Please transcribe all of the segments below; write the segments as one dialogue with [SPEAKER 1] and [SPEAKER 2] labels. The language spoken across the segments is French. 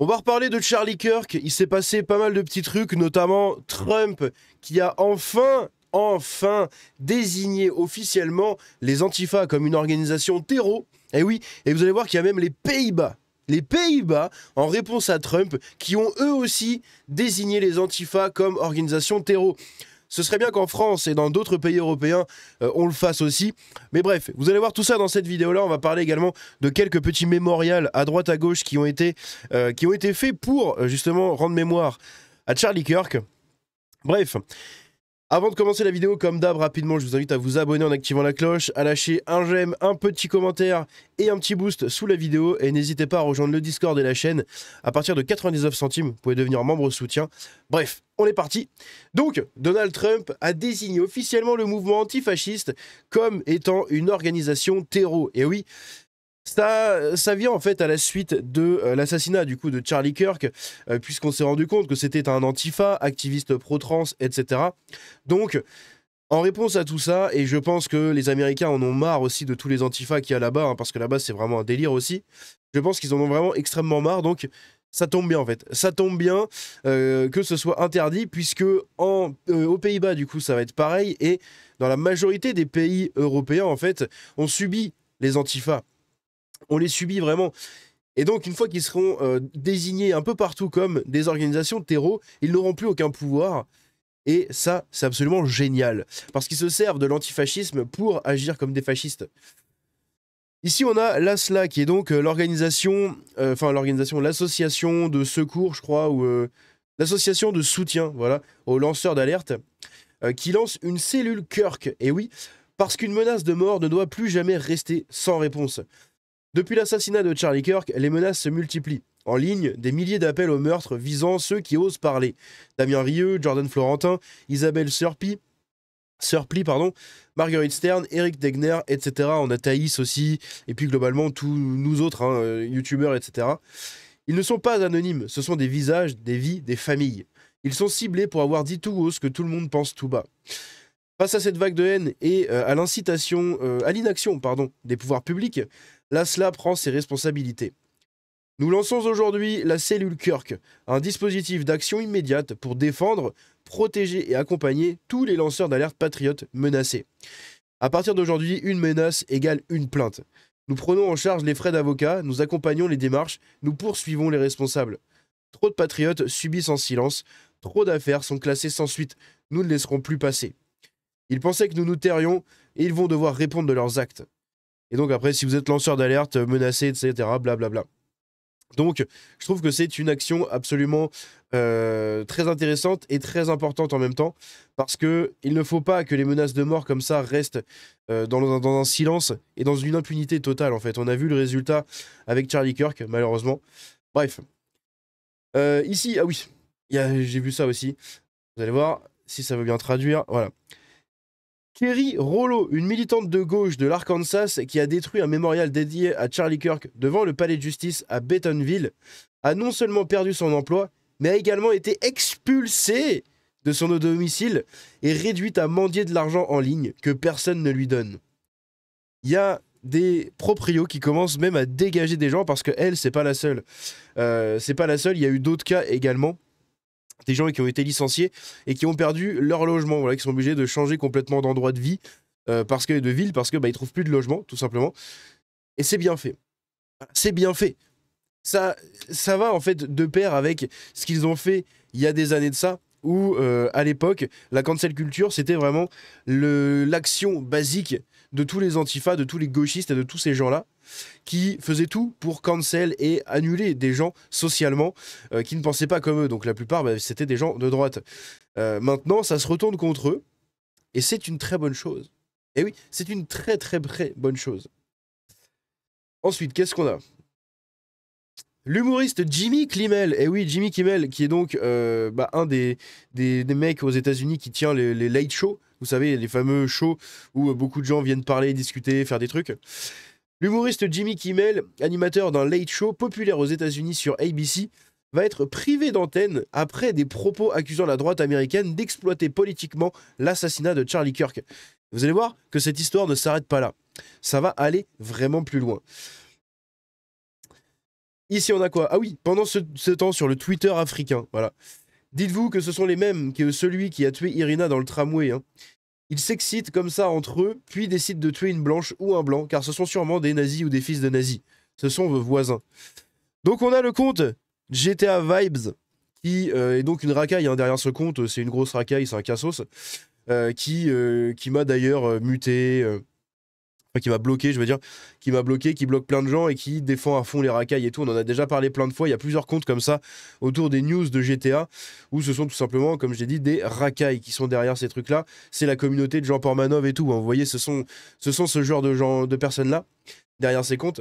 [SPEAKER 1] On va reparler de Charlie Kirk. Il s'est passé pas mal de petits trucs, notamment Trump qui a enfin désigné officiellement les Antifa comme une organisation terreau. Et oui, et vous allez voir qu'il y a même les Pays-Bas. Les Pays-Bas, en réponse à Trump, qui ont eux aussi désigné les Antifa comme organisation terreau. Ce serait bien qu'en France et dans d'autres pays européens, on le fasse aussi. Mais bref, vous allez voir tout ça dans cette vidéo-là. On va parler également de quelques petits mémorials à droite à gauche qui ont été faits pour justement rendre mémoire à Charlie Kirk. Bref. Avant de commencer la vidéo, comme d'hab, rapidement, je vous invite à vous abonner en activant la cloche, à lâcher un j'aime, un petit commentaire et un petit boost sous la vidéo. Et n'hésitez pas à rejoindre le Discord et la chaîne. À partir de 99 centimes, vous pouvez devenir membre soutien. Bref, on est parti. Donc, Donald Trump a désigné officiellement le mouvement antifasciste comme étant une organisation terreau. Et oui, ça vient en fait à la suite de l'assassinat du coup de Charlie Kirk, puisqu'on s'est rendu compte que c'était un antifa, activiste pro-trans, etc. Donc, en réponse à tout ça, et je pense que les Américains en ont marre aussi de tous les antifas qu'il y a là-bas, hein, parce que là-bas c'est vraiment un délire aussi, je pense qu'ils en ont vraiment extrêmement marre, donc ça tombe bien en fait. Ça tombe bien que ce soit interdit, puisque aux Pays-Bas du coup ça va être pareil, et dans la majorité des pays européens en fait, on subit les antifas. On les subit vraiment. Et donc, une fois qu'ils seront désignés un peu partout comme des organisations de terreau, ils n'auront plus aucun pouvoir. Et ça, c'est absolument génial. Parce qu'ils se servent de l'antifascisme pour agir comme des fascistes. Ici, on a l'ASLA, qui est donc l'association de secours, je crois, ou l'association de soutien, voilà, aux lanceurs d'alerte, qui lance une cellule Kirk. Et oui, parce qu'une menace de mort ne doit plus jamais rester sans réponse. Depuis l'assassinat de Charlie Kirk, les menaces se multiplient. En ligne, des milliers d'appels au meurtre visant ceux qui osent parler. Damien Rieu, Jordan Florentin, Isabelle Surplis, Marguerite Stern, Eric Degner, etc. On a Thaïs aussi, et puis globalement tous nous autres, youtubeurs, etc. Ils ne sont pas anonymes, ce sont des visages, des vies, des familles. Ils sont ciblés pour avoir dit tout haut ce que tout le monde pense tout bas. Face à cette vague de haine et à l'inaction des pouvoirs publics, l'ASLA prend ses responsabilités. Nous lançons aujourd'hui la cellule Kirk, un dispositif d'action immédiate pour défendre, protéger et accompagner tous les lanceurs d'alerte patriotes menacés. À partir d'aujourd'hui, une menace égale une plainte. Nous prenons en charge les frais d'avocat, nous accompagnons les démarches, nous poursuivons les responsables. Trop de patriotes subissent en silence, trop d'affaires sont classées sans suite, nous ne laisserons plus passer. Ils pensaient que nous nous tairions et ils vont devoir répondre de leurs actes. Et donc après, si vous êtes lanceur d'alerte, menacé, etc., blablabla. Donc, je trouve que c'est une action absolument très intéressante et très importante en même temps, parce qu'il ne faut pas que les menaces de mort comme ça restent dans un silence et dans une impunité totale, en fait. On a vu le résultat avec Charlie Kirk, malheureusement. Bref. Ici, ah oui, j'ai vu ça aussi. Vous allez voir si ça veut bien traduire. Voilà. Kerry Rollo, une militante de gauche de l'Arkansas qui a détruit un mémorial dédié à Charlie Kirk devant le palais de justice à Bentonville, a non seulement perdu son emploi, mais a également été expulsée de son domicile et réduite à mendier de l'argent en ligne que personne ne lui donne. Il y a des proprios qui commencent même à dégager des gens parce qu'elle, c'est pas la seule. C'est pas la seule, il y a eu d'autres cas également. Des gens qui ont été licenciés et qui ont perdu leur logement, voilà, qui sont obligés de changer complètement d'endroit de vie, parce que ils trouvent plus de logement, tout simplement. Et c'est bien fait. C'est bien fait. Ça va en fait de pair avec ce qu'ils ont fait il y a des années de ça, où à l'époque, la cancel culture, c'était vraiment l'action basique de tous les antifas, de tous les gauchistes et de tous ces gens-là, qui faisaient tout pour cancel et annuler des gens socialement qui ne pensaient pas comme eux. Donc la plupart, c'était des gens de droite. Maintenant, ça se retourne contre eux, et c'est une très bonne chose. Et oui, c'est une très très très bonne chose. Ensuite, qu'est-ce qu'on a ? L'humoriste Jimmy Kimmel, et oui, Jimmy Kimmel, qui est donc un des mecs aux États-Unis qui tient les late shows, vous savez, les fameux shows où beaucoup de gens viennent parler, discuter, faire des trucs. L'humoriste Jimmy Kimmel, animateur d'un late show populaire aux États-Unis sur ABC, va être privé d'antenne après des propos accusant la droite américaine d'exploiter politiquement l'assassinat de Charlie Kirk. Vous allez voir que cette histoire ne s'arrête pas là. Ça va aller vraiment plus loin. Ici, on a quoi? Ah oui, pendant ce temps, sur le Twitter africain, voilà. Dites-vous que ce sont les mêmes que celui qui a tué Irina dans le tramway. Hein. Ils s'excitent comme ça entre eux, puis décident de tuer une blanche ou un blanc, car ce sont sûrement des nazis ou des fils de nazis. Ce sont vos voisins. Donc on a le compte GTA Vibes, qui est donc une racaille hein, derrière ce compte, c'est une grosse racaille, c'est un cassos, qui m'a d'ailleurs muté, enfin, qui m'a bloqué, je veux dire, qui m'a bloqué, qui bloque plein de gens et qui défend à fond les racailles et tout. On en a déjà parlé plein de fois. Il y a plusieurs comptes comme ça autour des news de GTA où ce sont tout simplement, comme je l'ai dit, des racailles qui sont derrière ces trucs-là. C'est la communauté de Jean Portmanov et tout. Hein. Vous voyez, ce sont ce genre de gens, de personnes-là derrière ces comptes.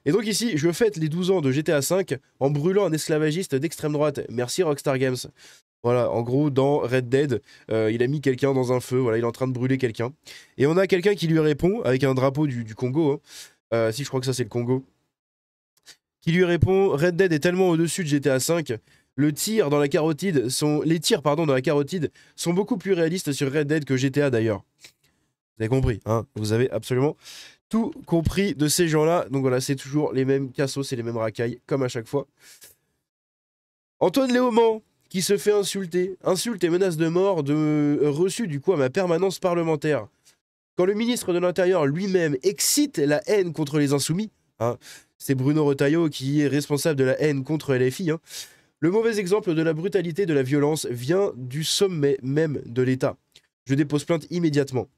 [SPEAKER 1] Et donc ici, je fête les 12 ans de GTA V en brûlant un esclavagiste d'extrême droite. Merci Rockstar Games. Voilà, en gros, dans Red Dead, il a mis quelqu'un dans un feu, voilà, il est en train de brûler quelqu'un. Et on a quelqu'un qui lui répond, avec un drapeau du Congo, hein. Si je crois que ça c'est le Congo, qui lui répond, Red Dead est tellement au-dessus de GTA V, les tirs dans la carotide sont beaucoup plus réalistes sur Red Dead que GTA d'ailleurs. Vous avez compris, hein, vous avez absolument tout compris de ces gens-là. Donc voilà, c'est toujours les mêmes cassos, c'est les mêmes racailles, comme à chaque fois. Antoine Léaumont, qui se fait insulter, insulte et menace de mort reçu du coup à ma permanence parlementaire. Quand le ministre de l'Intérieur lui-même excite la haine contre les insoumis, hein, c'est Bruno Retailleau qui est responsable de la haine contre LFI, hein, le mauvais exemple de la brutalité de la violence vient du sommet même de l'État. Je dépose plainte immédiatement.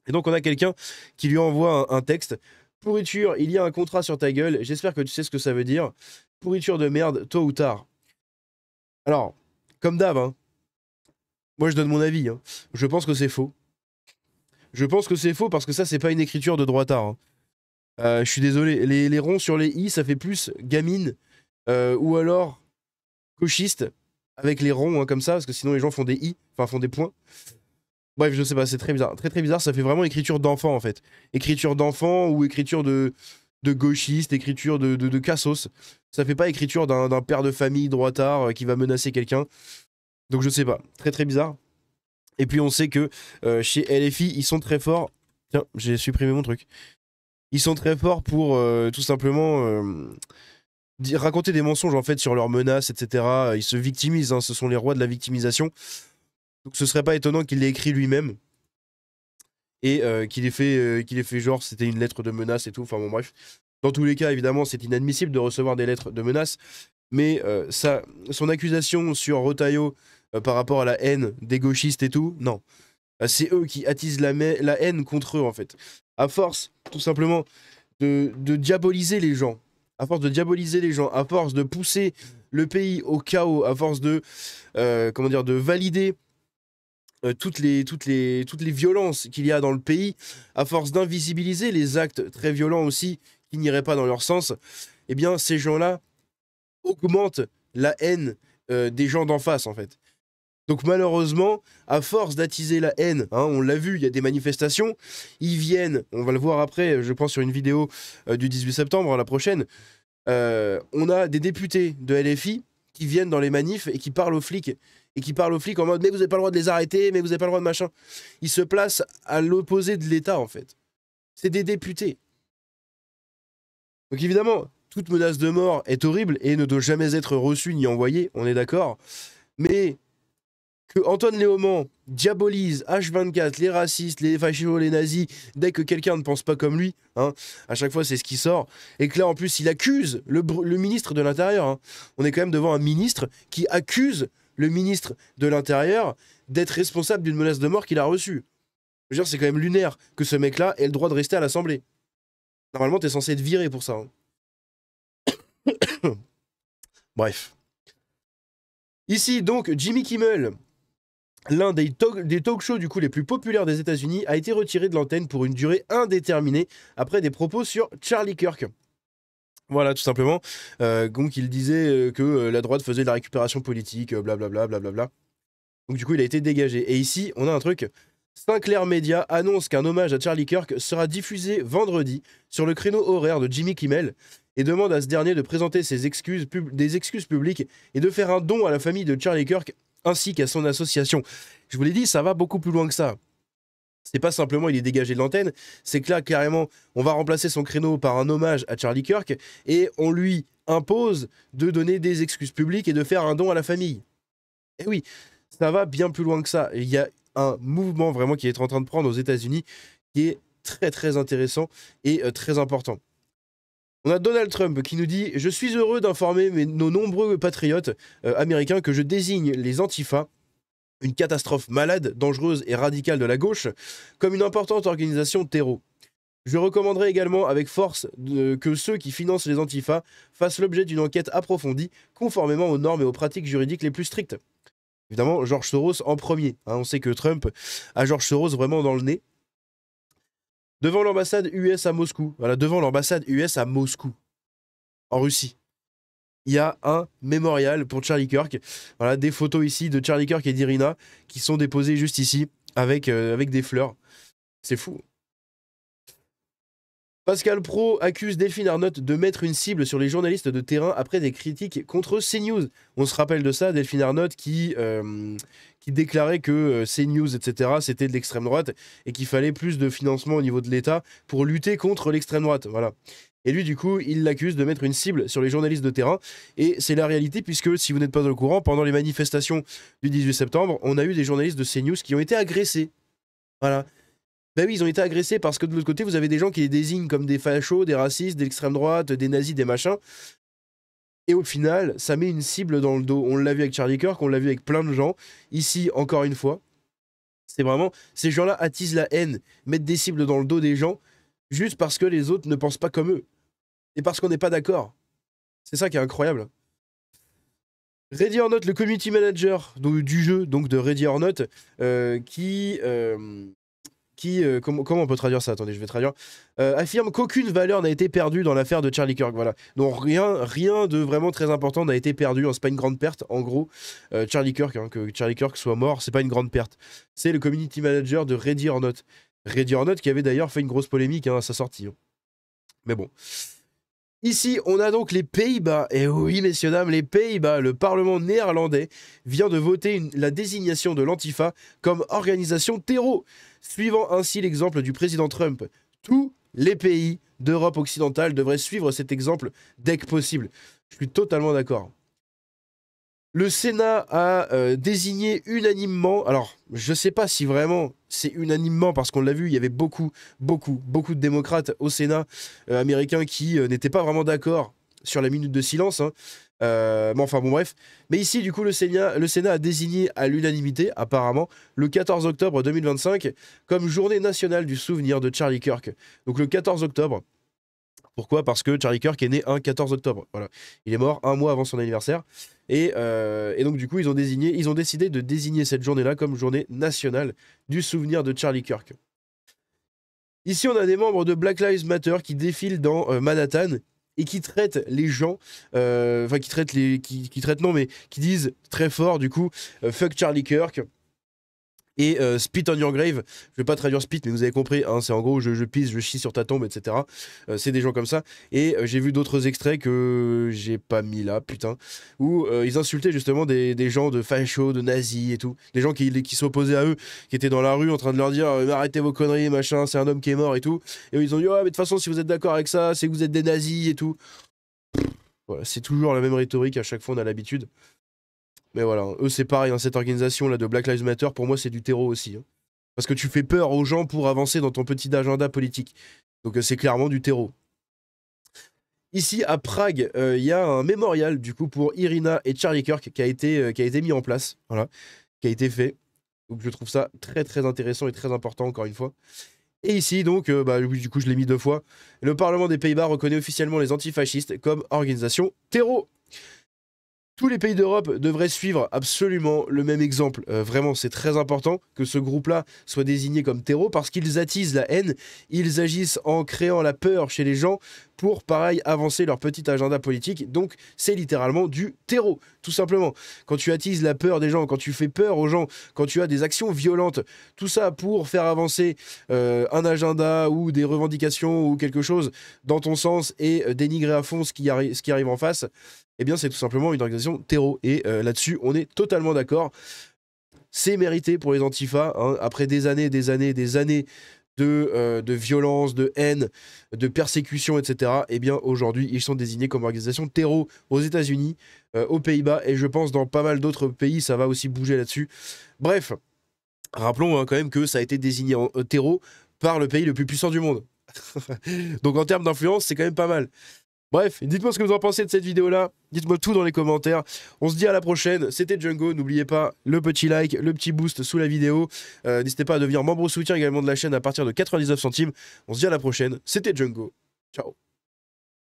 [SPEAKER 1] Et donc on a quelqu'un qui lui envoie un texte. Pourriture, il y a un contrat sur ta gueule, j'espère que tu sais ce que ça veut dire. Pourriture de merde, tôt ou tard. Alors, comme d'hab, hein, moi je donne mon avis. Hein. Je pense que c'est faux. Je pense que c'est faux parce que ça, c'est pas une écriture de droitard. Hein. Je suis désolé. Les ronds sur les i, ça fait plus gamine ou alors gauchiste avec les ronds hein, comme ça, parce que sinon les gens font des i, enfin font des points. Bref, je sais pas, c'est très bizarre. Très très bizarre, ça fait vraiment écriture d'enfant en fait. Écriture d'enfant ou écriture de gauchiste, écriture de cassos. Ça fait pas écriture d'un père de famille droitard qui va menacer quelqu'un. Donc je sais pas, très très bizarre. Et puis on sait que chez LFI, ils sont très forts. Tiens, j'ai supprimé mon truc. Ils sont très forts pour tout simplement raconter des mensonges en fait sur leurs menaces, etc. Ils se victimisent, hein, ce sont les rois de la victimisation. Donc ce serait pas étonnant qu'il l'ait écrit lui-même et qu'il ait fait genre c'était une lettre de menace et tout. Enfin bon bref. Dans tous les cas, évidemment, c'est inadmissible de recevoir des lettres de menace. Mais son accusation sur Retailleau par rapport à la haine des gauchistes et tout, non. C'est eux qui attisent la haine contre eux en fait. À force, tout simplement, de diaboliser les gens. À force de diaboliser les gens, à force de pousser le pays au chaos, à force de de valider toutes les violences qu'il y a dans le pays, à force d'invisibiliser les actes très violents aussi qui n'iraient pas dans leur sens, eh bien ces gens-là augmentent la haine des gens d'en face en fait. Donc malheureusement, à force d'attiser la haine, hein, on l'a vu, il y a des manifestations, ils viennent, on va le voir après, je pense sur une vidéo du 18 septembre, la prochaine, on a des députés de LFI qui viennent dans les manifs et qui parlent aux flics, en mode « mais vous n'avez pas le droit de les arrêter, mais vous n'avez pas le droit de machin ». Ils se placent à l'opposé de l'État en fait. C'est des députés. Donc évidemment, toute menace de mort est horrible et ne doit jamais être reçue ni envoyée, on est d'accord, mais que Antoine Léaumont diabolise H24, les racistes, les fachos, les nazis, dès que quelqu'un ne pense pas comme lui, hein, à chaque fois c'est ce qui sort, et que là en plus il accuse le ministre de l'Intérieur, hein. On est quand même devant un ministre qui accuse le ministre de l'Intérieur d'être responsable d'une menace de mort qu'il a reçue. Je veux dire, c'est quand même lunaire que ce mec-là ait le droit de rester à l'Assemblée. Normalement, t'es censé être viré pour ça. Hein. Bref. Ici, donc, Jimmy Kimmel, l'un des talk shows du coup les plus populaires des États-Unis, a été retiré de l'antenne pour une durée indéterminée après des propos sur Charlie Kirk. Voilà, tout simplement. Donc, il disait que la droite faisait de la récupération politique, blablabla, blablabla. Donc, du coup, il a été dégagé. Et ici, on a un truc. Sinclair Media annonce qu'un hommage à Charlie Kirk sera diffusé vendredi sur le créneau horaire de Jimmy Kimmel et demande à ce dernier de présenter des excuses publiques et de faire un don à la famille de Charlie Kirk ainsi qu'à son association. Je vous l'ai dit, ça va beaucoup plus loin que ça. C'est pas simplement il est dégagé de l'antenne, c'est que là, carrément, on va remplacer son créneau par un hommage à Charlie Kirk et on lui impose de donner des excuses publiques et de faire un don à la famille. Et oui, ça va bien plus loin que ça. Il y a un mouvement vraiment qui est en train de prendre aux États-Unis qui est très très intéressant et très important. On a Donald Trump qui nous dit « Je suis heureux d'informer nos nombreux patriotes américains que je désigne les Antifa, une catastrophe malade, dangereuse et radicale de la gauche, comme une importante organisation terreau. Je recommanderais également avec force que ceux qui financent les Antifa fassent l'objet d'une enquête approfondie, conformément aux normes et aux pratiques juridiques les plus strictes. » Évidemment, George Soros en premier. Hein, on sait que Trump a George Soros vraiment dans le nez. Devant l'ambassade US à Moscou. Voilà, devant l'ambassade US à Moscou, en Russie. Il y a un mémorial pour Charlie Kirk. Voilà, des photos ici de Charlie Kirk et d'Irina qui sont déposées juste ici avec des fleurs. C'est fou. Pascal Pro accuse Delphine Arnott de mettre une cible sur les journalistes de terrain après des critiques contre CNews. On se rappelle de ça, Delphine Arnott qui déclarait que CNews, etc., c'était de l'extrême droite et qu'il fallait plus de financement au niveau de l'État pour lutter contre l'extrême droite. Voilà. Et lui, du coup, il l'accuse de mettre une cible sur les journalistes de terrain. Et c'est la réalité, puisque si vous n'êtes pas au courant, pendant les manifestations du 18 septembre, on a eu des journalistes de CNews qui ont été agressés. Voilà. Ben oui, ils ont été agressés parce que de l'autre côté, vous avez des gens qui les désignent comme des fachos, des racistes, des extrêmes droite, des nazis, des machins. Et au final, ça met une cible dans le dos. On l'a vu avec Charlie Kirk, on l'a vu avec plein de gens. Ici, encore une fois, c'est vraiment... Ces gens-là attisent la haine, mettent des cibles dans le dos des gens, juste parce que les autres ne pensent pas comme eux. Et parce qu'on n'est pas d'accord. C'est ça qui est incroyable. Ready or Not, le community manager du jeu, donc de Ready or Not, comment on peut traduire ça? Attendez, je vais traduire. Affirme qu'aucune valeur n'a été perdue dans l'affaire de Charlie Kirk. Voilà. Donc rien de vraiment très important n'a été perdu. Hein. C'est pas une grande perte. En gros, Charlie Kirk, hein, que Charlie Kirk soit mort, c'est pas une grande perte. C'est le community manager de Ready or Not. Ready or Not qui avait d'ailleurs fait une grosse polémique hein, à sa sortie. Hein. Mais bon. Ici, on a donc les Pays-Bas. Et oui, messieurs, dames, les Pays-Bas, le Parlement néerlandais vient de voter la désignation de l'Antifa comme organisation terreau, suivant ainsi l'exemple du président Trump. Tous les pays d'Europe occidentale devraient suivre cet exemple dès que possible. Je suis totalement d'accord. Le Sénat a désigné unanimement, alors je ne sais pas si vraiment c'est unanimement parce qu'on l'a vu, il y avait beaucoup de démocrates au Sénat américain qui n'étaient pas vraiment d'accord sur la minute de silence. Hein. Mais enfin bon bref. Mais ici du coup le Sénat a désigné à l'unanimité apparemment le 14 octobre 2025 comme journée nationale du souvenir de Charlie Kirk. Donc le 14 octobre. Pourquoi? Parce que Charlie Kirk est né un 14 octobre. Voilà. Il est mort un mois avant son anniversaire. Et donc, du coup, ils ont décidé de désigner cette journée-là comme journée nationale du souvenir de Charlie Kirk. Ici, on a des membres de Black Lives Matter qui défilent dans Manhattan et qui traitent les gens, qui disent très fort, du coup, fuck Charlie Kirk. Et spit on your grave, je vais pas traduire spit, mais vous avez compris, hein, c'est en gros je pisse, je chie sur ta tombe, etc. C'est des gens comme ça. Et j'ai vu d'autres extraits que j'ai pas mis là, putain, où ils insultaient justement des gens de fachos, de nazis et tout. Des gens qui s'opposaient à eux, qui étaient dans la rue en train de leur dire arrêtez vos conneries, machin, c'est un homme qui est mort et tout. Et eux, ils ont dit, oh, mais de toute façon, si vous êtes d'accord avec ça, c'est que vous êtes des nazis et tout. Voilà, c'est toujours la même rhétorique, à chaque fois on a l'habitude. Mais voilà, eux c'est pareil, hein, cette organisation là de Black Lives Matter, pour moi c'est du terreau aussi. Hein. Parce que tu fais peur aux gens pour avancer dans ton petit agenda politique. Donc c'est clairement du terreau. Ici à Prague, il y a un mémorial du coup pour Irina et Charlie Kirk qui a été mis en place, voilà, qui a été fait. Donc je trouve ça très très intéressant et très important encore une fois. Et ici donc, du coup je l'ai mis 2 fois, le Parlement des Pays-Bas reconnaît officiellement les antifascistes comme organisation terreau. Tous les pays d'Europe devraient suivre absolument le même exemple. Vraiment, c'est très important que ce groupe-là soit désigné comme terreau parce qu'ils attisent la haine, ils agissent en créant la peur chez les gens pour, pareil, avancer leur petit agenda politique. Donc, c'est littéralement du terreau, tout simplement. Quand tu attises la peur des gens, quand tu fais peur aux gens, quand tu as des actions violentes, tout ça pour faire avancer un agenda ou des revendications ou quelque chose dans ton sens et dénigrer à fond ce qui arrive en face, eh bien, c'est tout simplement une organisation terreau. Et là-dessus, on est totalement d'accord. C'est mérité pour les Antifa, hein, après des années de violence, de haine, de persécution, etc., eh bien aujourd'hui, ils sont désignés comme organisation terreau aux États-Unis, aux Pays-Bas, et je pense dans pas mal d'autres pays, ça va aussi bouger là-dessus. Bref, rappelons quand même que ça a été désigné en terreau par le pays le plus puissant du monde. Donc en termes d'influence, c'est quand même pas mal. Bref, dites-moi ce que vous en pensez de cette vidéo-là. Dites-moi tout dans les commentaires. On se dit à la prochaine. C'était Django. N'oubliez pas le petit like, le petit boost sous la vidéo. N'hésitez pas à devenir membre au soutien également de la chaîne à partir de 99 centimes. On se dit à la prochaine. C'était Django. Ciao.